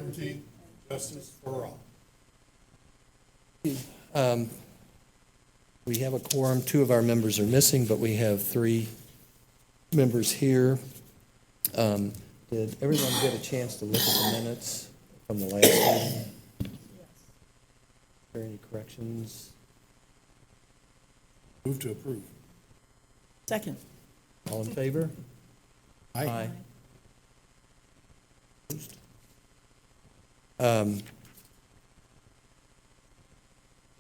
liberty, and justice for all. We have a quorum. Two of our members are missing, but we have three members here. Did everyone get a chance to look at the minutes from the last meeting? Are there any corrections? Move to approve. Second. All in favor? Aye.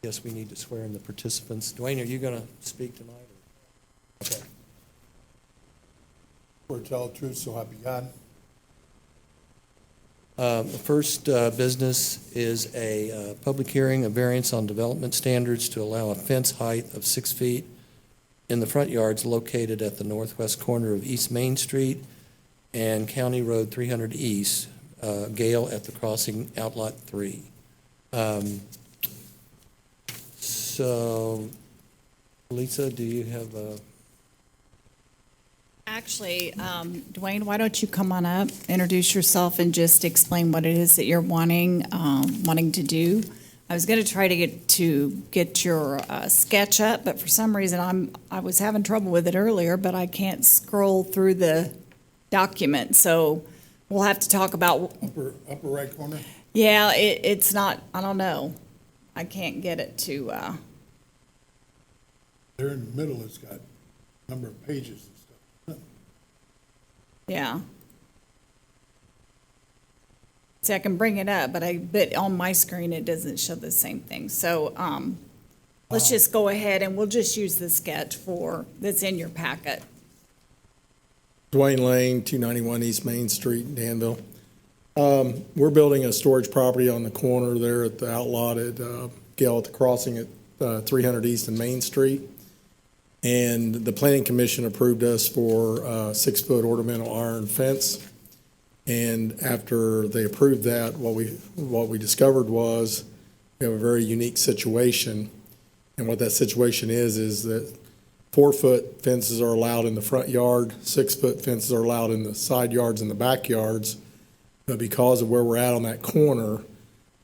Guess we need to swear in the participants. Dwayne, are you going to speak tonight? Okay. Swear to tell the truth, so help you God. The first business is a public hearing, a variance on development standards to allow a fence height of 6 feet in the front yards located at the northwest corner of East Main Street and County Road 300 East, Gale at the crossing Outlot 3. So, Lisa, do you have a... Actually, Dwayne, why don't you come on up, introduce yourself, and just explain what it is that you're wanting to do. I was going to try to get your sketch up, but for some reason I was having trouble with it earlier, but I can't scroll through the document, so we'll have to talk about. Upper right corner? Yeah, it's not. I don't know. I can't get it to. There in the middle, it's got a number of pages and stuff. Yeah. See, I can bring it up, but on my screen, it doesn't show the same thing. So, let's just go ahead and we'll just use the sketch that's in your packet. Dwayne Lane, 291 East Main Street, Danville. We're building a storage property on the corner there at the outlot at Gale at the crossing at 300 East and Main Street. And the Planning Commission approved us for a 6-foot ornamental iron fence. And after they approved that, what we discovered was we have a very unique situation. And what that situation is that 4-foot fences are allowed in the front yard, 6-foot fences are allowed in the side yards and the backyards. But because of where we're at on that corner,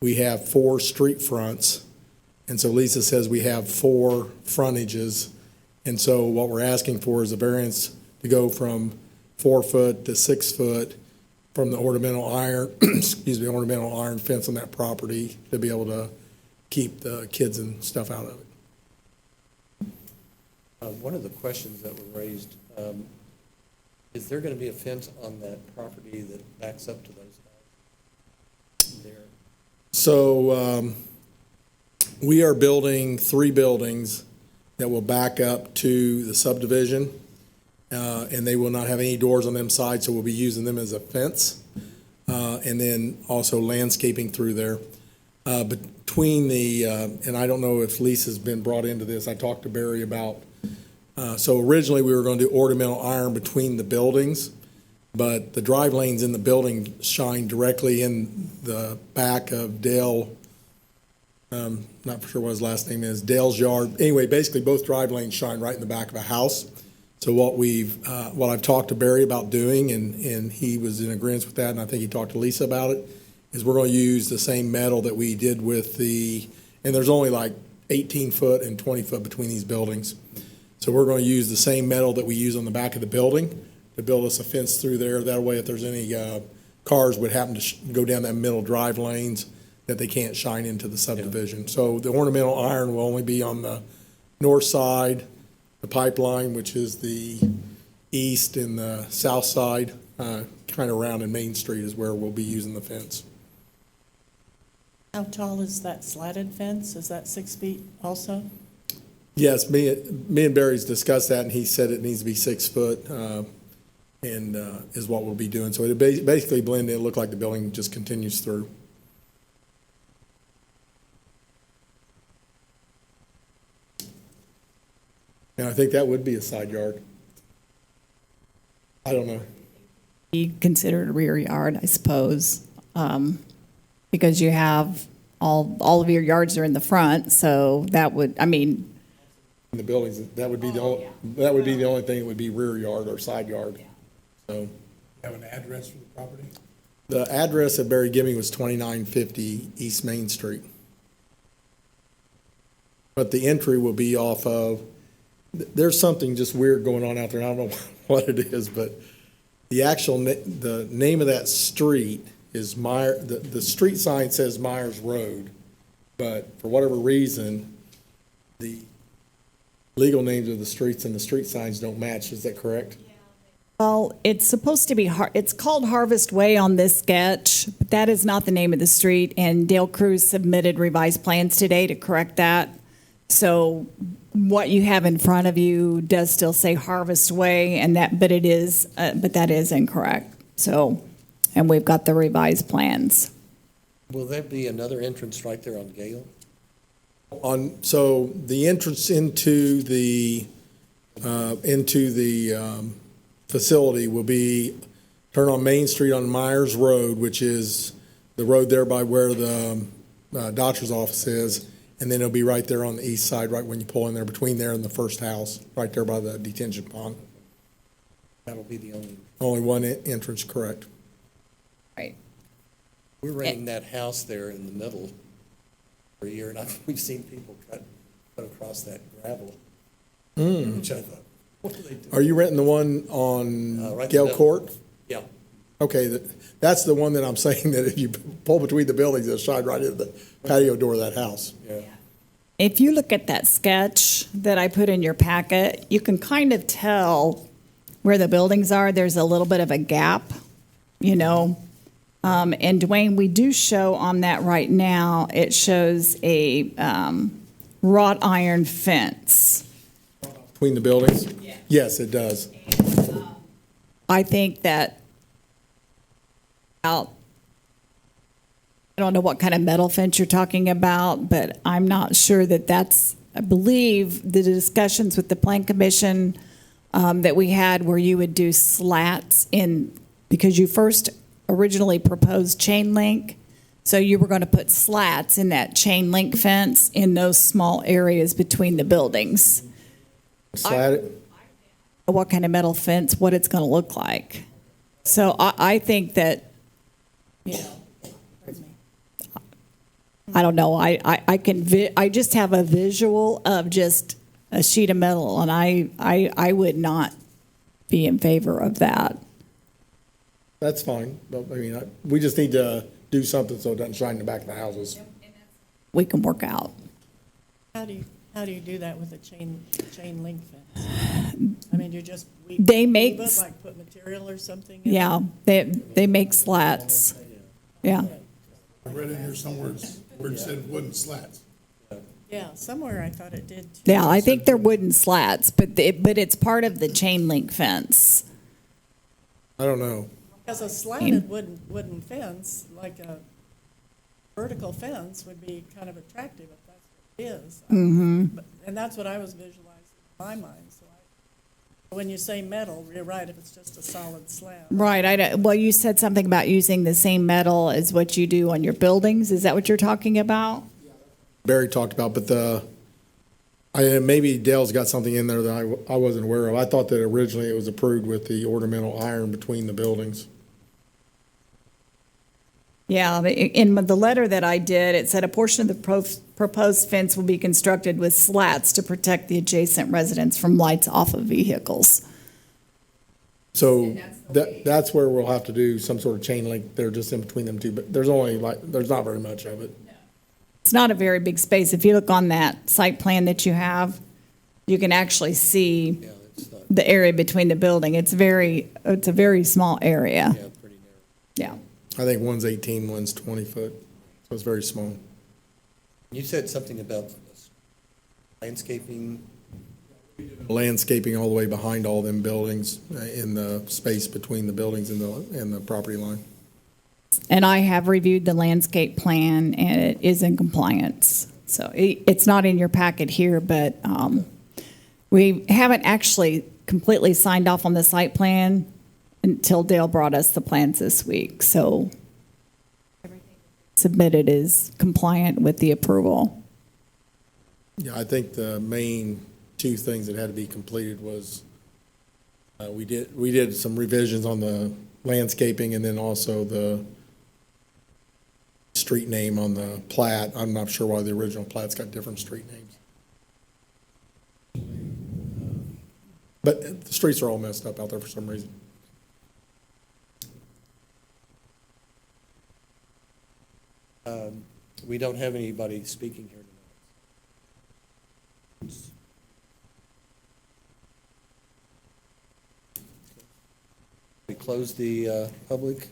we have 4 street fronts. And so Lisa says we have 4 frontages. And so what we're asking for is a variance to go from 4-foot to 6-foot from the ornamental iron, ornamental iron fence on that property to be able to keep the kids and stuff out of it. One of the questions that were raised, is there going to be a fence on that property that backs up to those houses there? So we are building 3 buildings that will back up to the subdivision, and they will not have any doors on them sides, so we'll be using them as a fence, and then also landscaping through there. Between the, and I don't know if Lisa's been brought into this, I talked to Barry about, so originally we were going to do ornamental iron between the buildings, but the drive lanes in the building shine directly in the back of Dale, not for sure what his last name is, Dale's yard. Anyway, basically both drive lanes shine right in the back of a house. So what I've talked to Barry about doing, and he was in agreement with that, and I think he talked to Lisa about it, is we're going to use the same metal that we did with and there's only like 18 foot and 20 foot between these buildings. So we're going to use the same metal that we use on the back of the building to build us a fence through there. That way, if there's any cars would happen to go down that middle drive lanes, that they can't shine into the subdivision. So the ornamental iron will only be on the north side, the pipeline, which is the east, and the south side, kind of around in Main Street is where we'll be using the fence. How tall is that slatted fence? Is that 6 feet also? Yes, me and Barry's discussed that, and he said it needs to be 6 foot, and is what we'll be doing. So it basically blend in, look like the building just continues through. And I think that would be a side yard. I don't know. Be considered a rear yard, I suppose, because you have all of your yards are in the front, so that would, In the buildings, that would be the only thing that would be rear yard or side yard. So Have an address for the property? The address that Barry gave me was 2950 East Main Street. But the entry will be off of, there's something just weird going on out there. I don't know what it is, but the actual, the name of that street is the street sign says Myers Road. But for whatever reason, the legal names of the streets and the street signs don't match. Is that correct? Well, it's supposed to be, it's called Harvest Way on this sketch, but that is not the name of the street, and Dale Cruz submitted revised plans today to correct that. So what you have in front of you does still say Harvest Way, and that, but that is incorrect. So, and we've got the revised plans. Will there be another entrance right there on Gale? So the entrance into the facility will be turn on Main Street on Myers Road, which is the road there by where the doctor's office is, and then it'll be right there on the east side, right when you pull in there, between there and the first house, right there by the detention pond. That'll be the only, Only one entrance, correct? Right. we're renting that house there in the middle for a year, and we've seen people cut across that gravel. Which I thought, what are they doing? Are you renting the one on Right in the Gale middle. Court? Yeah, Okay, that's the one that I'm saying that if you pull between the buildings, it'll shine right into the patio door of that house. yeah. If you look at that sketch that I put in your packet, you can kind of tell where the buildings are. There's a little bit of a gap, you know. And Dwayne, we do show on that right now, it shows a wrought iron fence. Between the buildings? Yes, it does. I think that I don't know what kind of metal fence you're talking about, but I'm not sure that that's, I believe the discussions with the Plan Commission that we had where you would do slats in, because you first originally proposed chain link, so you were going to put slats in that chain link fence in those small areas between the buildings. Slat it? What kind of metal fence, what it's going to look like. So I think that, you know, I don't know, I just have a visual of just a sheet of metal, and I would not be in favor of that. That's fine. But, I mean, we just need to do something so it doesn't shine in the back of the houses. We can work out. How do you do that with a chain link fence? I mean, you just They make- weave it, like put material or something in it? Yeah, they make slats. Yeah. I read in here somewhere where it said wooden slats. Yeah, somewhere I thought it did too. Yeah, I think they're wooden slats, but it's part of the chain link fence. I don't know. Because a slatted wooden fence, like a vertical fence, would be kind of attractive if that's what it is. Mm-hmm. And that's what I was visualizing in my mind, so when you say metal, you're right, if it's just a solid slab. Right. Well, you said something about using the same metal as what you do on your buildings. Is that what you're talking about? Barry talked about, but maybe Dale's got something in there that I wasn't aware of. I thought that originally it was approved with the ornamental iron between the buildings. Yeah, in the letter that I did, it said a portion of the proposed fence will be constructed with slats to protect the adjacent residents from lights off of vehicles. So that's where we'll have to do some sort of chain link there just in between them two, but there's not very much of it. It's not a very big space. If you look on that site plan that you have, you can actually see Yeah, it's not, the area between the building. It's a very small area. yeah, pretty narrow. Yeah. I think one's 18, one's 20 foot, so it's very small. You said something about landscaping. Landscaping all the way behind all them buildings in the space between the buildings and the property line. And I have reviewed the landscape plan, and it is in compliance. So it's not in your packet here, but we haven't actually completely signed off on the site plan until Dale brought us the plans this week. So everything submitted is compliant with the approval. Yeah, I think the main two things that had to be completed was we did some revisions on the landscaping and then also the street name on the plat. I'm not sure why the original plat's got different street names. But the streets are all messed up out there for some reason. We don't have anybody speaking here tonight. We close the public.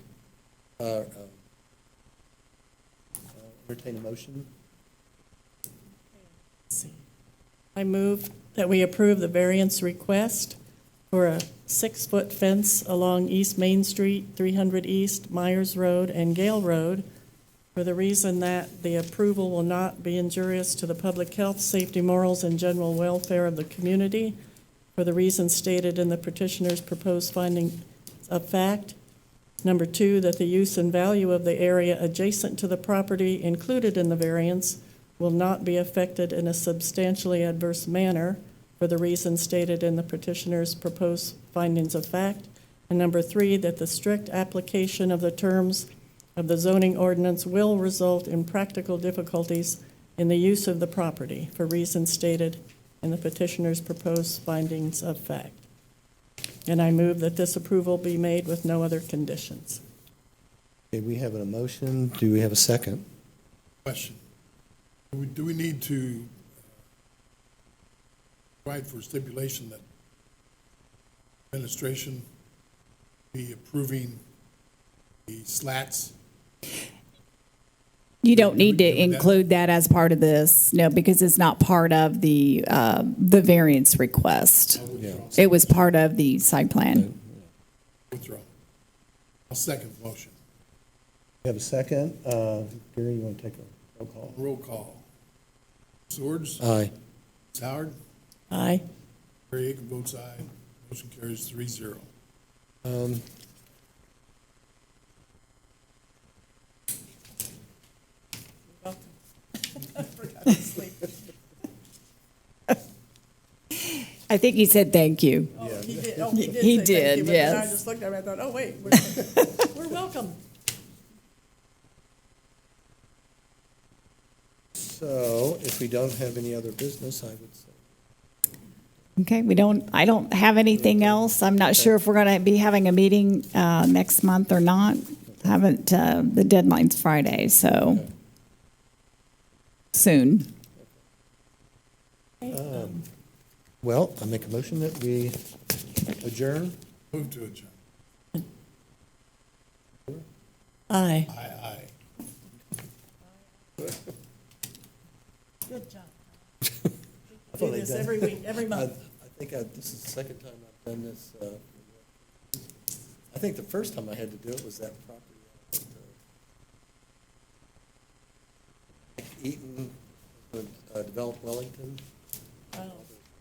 Entertain a motion. I move that we approve the variance request for a 6-foot fence along East Main Street, 300 East, Myers Road, and Gale Road, for the reason that the approval will not be injurious to the public health, safety, morals, and general welfare of the community, for the reasons stated in the petitioner's proposed finding of fact. Number 2, that the use and value of the area adjacent to the property included in the variance will not be affected in a substantially adverse manner, for the reasons stated in the petitioner's proposed findings of fact. And number 3, that the strict application of the terms of the zoning ordinance will result in practical difficulties in the use of the property, for reasons stated in the petitioner's proposed findings of fact. And I move that this approval be made with no other conditions. Okay, we have a motion. Do we have a second? Question. Do we need to provide for stipulation that administration be approving the slats? You don't need to Do we do that? include that as part of this, no, because it's not part of the variance request. I'll withdraw. It was part of the site plan. Withdraw. I'll second the motion. We have a second. Gary, you want to take a roll call? Roll call. Swords? Aye. Ms. Howard? Aye. Larry Aiken votes aye. Motion carries 3-0. I think he said thank you. Oh, he did. Oh, he did. He say thank did, you, but then I yes. just looked at him and I thought, oh, wait, we're welcome. So if we don't have any other business, I would say. Okay, I don't have anything else. I'm not sure if we're going to be having a meeting next month or not. The deadline's Friday, so soon. Well, I make a motion that we adjourn. Move to adjourn. Aye. Aye, aye. Good job. I Do this every week, every I month. think this is the second time I've done this. I think the first time I had to do it was that property out at Eaton, Developed Wellington.